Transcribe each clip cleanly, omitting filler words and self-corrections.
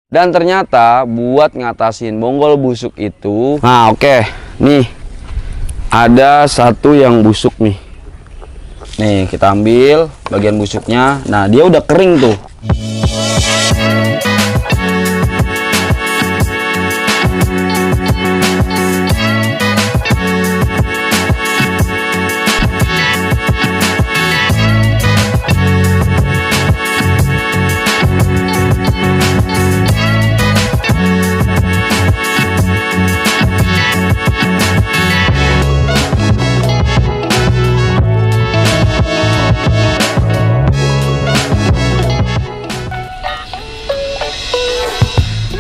Dan ternyata buat ngatasin bonggol busuk itu, nah oke, nih ada satu yang busuk nih. Nih kita ambil bagian busuknya. Nah dia udah kering tuh.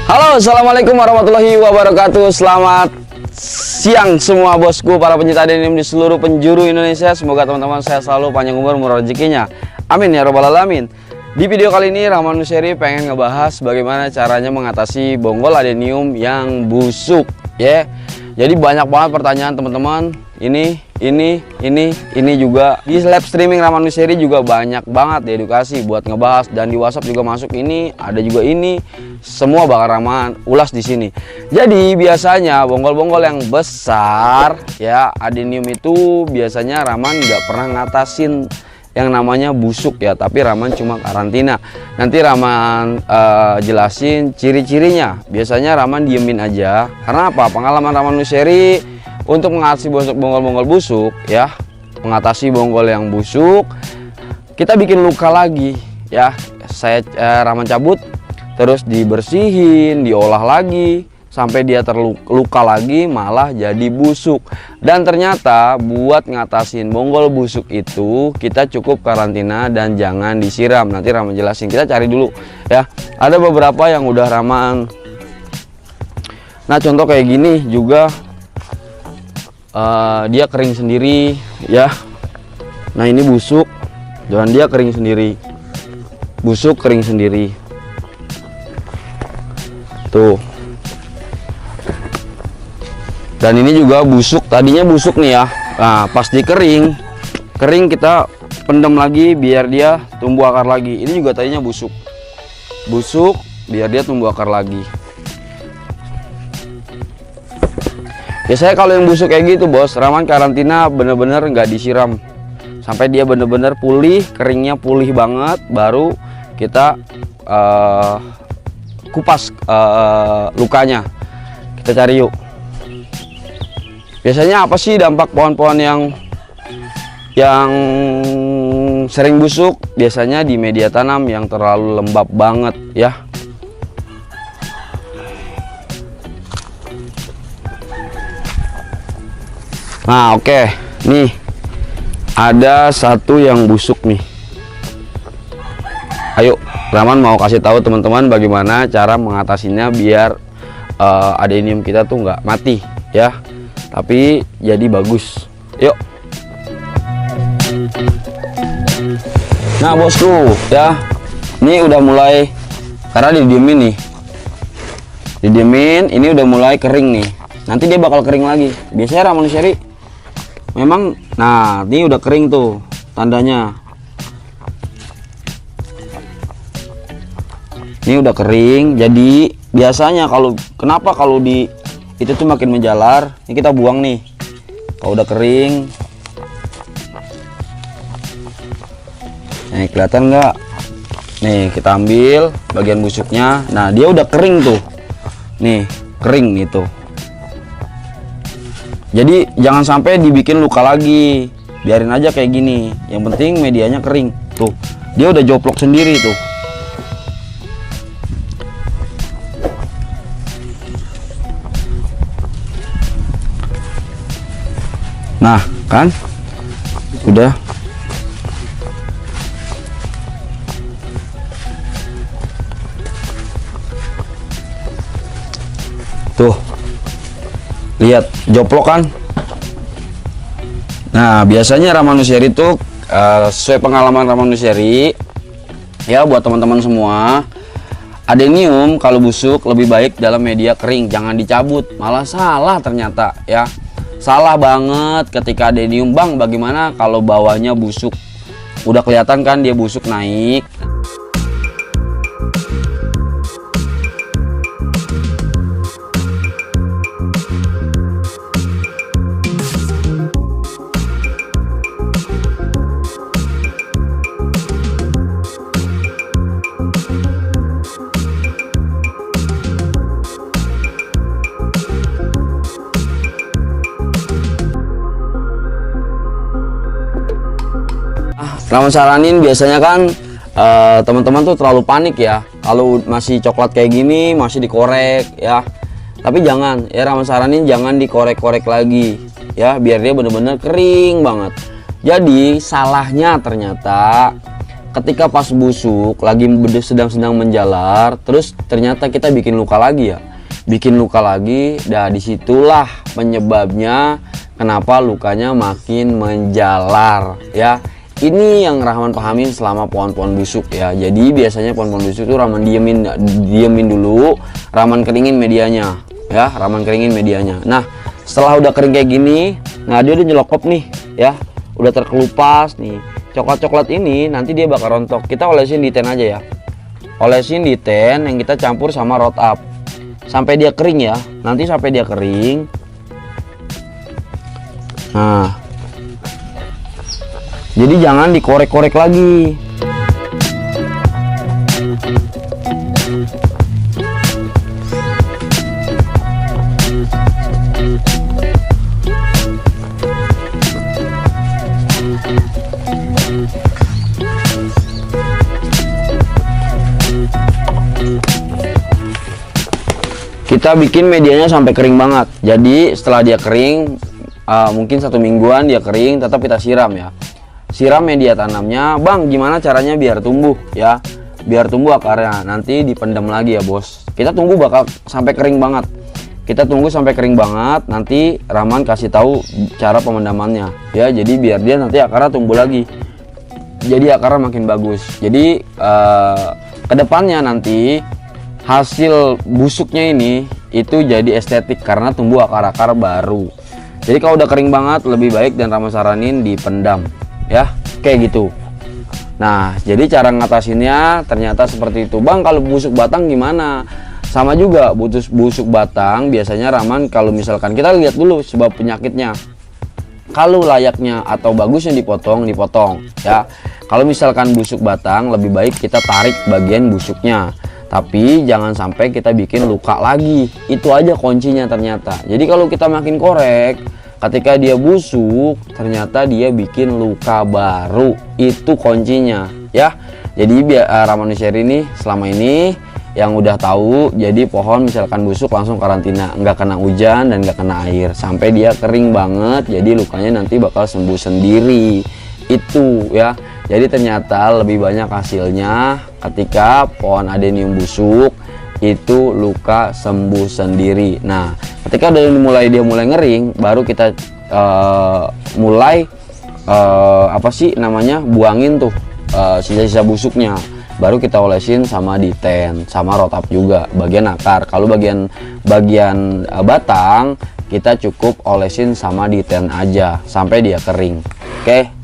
Halo, assalamualaikum warahmatullahi wabarakatuh. Selamat siang semua bosku, para pencinta denim di seluruh penjuru Indonesia. Semoga teman-teman saya selalu panjang umur, murah rezekinya. Amin ya robbal alamin. Di video kali ini Rahman Nusyeri pengen ngebahas bagaimana caranya mengatasi bonggol adenium yang busuk ya. Jadi banyak banget pertanyaan teman-teman. Ini juga di live streaming Rahman Nusyeri juga banyak banget diedukasi buat ngebahas, dan di WhatsApp juga masuk ini, ada juga ini. Semua bakal Rahman ulas di sini. Jadi biasanya bonggol-bonggol yang besar ya adenium itu biasanya Rahman nggak pernah ngatasin yang namanya busuk ya, tapi Rahman cuma karantina. Nanti Rahman jelasin ciri-cirinya. Biasanya Rahman diemin aja. Karena apa? Pengalaman Rahman Nusyeri untuk mengatasi bonggol-bonggol busuk ya, mengatasi bonggol yang busuk, kita bikin luka lagi ya. Saya Rahman cabut, terus dibersihin, diolah lagi sampai dia terluka lagi, malah jadi busuk. Dan ternyata buat ngatasin bonggol busuk itu kita cukup karantina dan jangan disiram. Nanti Rahman jelasin. Kita cari dulu ya. Ada beberapa yang udah Rahman. Nah contoh kayak gini juga. Dia kering sendiri ya. Nah ini busuk dan dia kering sendiri, busuk kering sendiri tuh. Dan ini juga busuk, tadinya busuk nih ya. Nah pas dikering kita pendam lagi biar dia tumbuh akar lagi. Ini juga tadinya busuk biar dia tumbuh akar lagi. Biasanya kalau yang busuk kayak gitu bos, Rahman karantina bener-bener nggak disiram sampai dia bener-bener pulih, keringnya pulih banget, baru kita kupas lukanya. Kita cari yuk. Biasanya apa sih dampak pohon-pohon yang sering busuk? Biasanya di media tanam yang terlalu lembab banget ya. Nah oke, nih ada satu yang busuk nih. Ayo Rahman mau kasih tahu teman-teman bagaimana cara mengatasinya biar adenium kita tuh nggak mati ya, tapi jadi bagus. Yuk. Nah bosku ya, ini udah mulai, karena didiemin nih, ini udah mulai kering nih. Nanti dia bakal kering lagi. Biasanya Rahman Nusyeri memang, nah ini udah kering tuh tandanya. Ini udah kering. Jadi biasanya kenapa kalau di itu tuh makin menjalar, ini kita buang nih. Kalau udah kering, nih kelihatan nggak? Nih kita ambil bagian busuknya. Nah dia udah kering tuh, nih kering itu. Jadi jangan sampai dibikin luka lagi, biarin aja kayak gini. Yang penting medianya kering. Tuh, dia udah joplok sendiri tuh. Nah, kan? Udah. Tuh. Lihat joplok kan. Nah biasanya Rahman Nusyeri itu sesuai pengalaman Rahman Nusyeri ya, buat teman-teman semua, adenium kalau busuk lebih baik dalam media kering, jangan dicabut. Malah salah ternyata ya, salah banget ketika adenium. Bang bagaimana kalau bawahnya busuk? Udah kelihatan kan dia busuk naik. Raman saranin biasanya kan teman-teman tuh terlalu panik ya kalau masih coklat kayak gini masih dikorek ya. Tapi jangan ya, Raman saranin jangan dikorek-korek lagi ya, biar dia bener-bener kering banget. Jadi salahnya ternyata ketika pas busuk lagi sedang menjalar, terus ternyata kita bikin luka lagi ya, bikin luka lagi. Dah disitulah penyebabnya kenapa lukanya makin menjalar ya. Ini yang Rahman pahamin selama pohon-pohon busuk ya. Jadi biasanya pohon-pohon busuk itu Rahman diemin dulu, Rahman keringin medianya ya, Rahman keringin medianya. Nah setelah udah kering kayak gini, nah dia udah nyelokop nih ya, udah terkelupas nih. Coklat-coklat ini nanti dia bakal rontok. Kita olesin di ten aja ya, olesin di ten yang kita campur sama road up sampai dia kering ya. Nanti sampai dia kering. Nah jadi jangan dikorek-korek lagi. Kita bikin medianya sampai kering banget. Jadi setelah dia kering, mungkin 1 mingguan dia kering, tetap kita siram ya. Siram media tanamnya. Bang, gimana caranya biar tumbuh ya? Biar tumbuh akarnya. Nanti dipendam lagi ya bos. Kita tunggu bakal sampai kering banget. Kita tunggu sampai kering banget. Nanti Rahman kasih tahu cara pemendamannya ya. Jadi biar dia nanti akarnya tumbuh lagi. Jadi akarnya makin bagus. Jadi kedepannya nanti hasil busuknya ini itu jadi estetik karena tumbuh akar-akar baru. Jadi kalau udah kering banget lebih baik dan Rahman saranin dipendam ya, kayak gitu. Nah jadi cara ngatasinnya ternyata seperti itu. Bang, kalau busuk batang gimana? Sama juga, busuk batang biasanya Rahman kalau misalkan kita lihat dulu sebab penyakitnya. Kalau layaknya atau bagusnya dipotong ya. Kalau misalkan busuk batang lebih baik kita tarik bagian busuknya, tapi jangan sampai kita bikin luka lagi. Itu aja kuncinya ternyata. Jadi kalau kita makin korek, ketika dia busuk ternyata dia bikin luka baru. Itu kuncinya ya. Jadi Rahman share ini selama ini yang udah tahu. Jadi pohon misalkan busuk langsung karantina, nggak kena hujan dan nggak kena air sampai dia kering banget. Jadi lukanya nanti bakal sembuh sendiri. Itu ya. Jadi ternyata lebih banyak hasilnya ketika pohon adenium busuk itu luka sembuh sendiri. Nah ketika dia mulai ngering, baru kita mulai buangin tuh sisa-sisa busuknya. Baru kita olesin sama di ten sama road up juga bagian akar. Kalau bagian batang kita cukup olesin sama di ten aja sampai dia kering. Oke.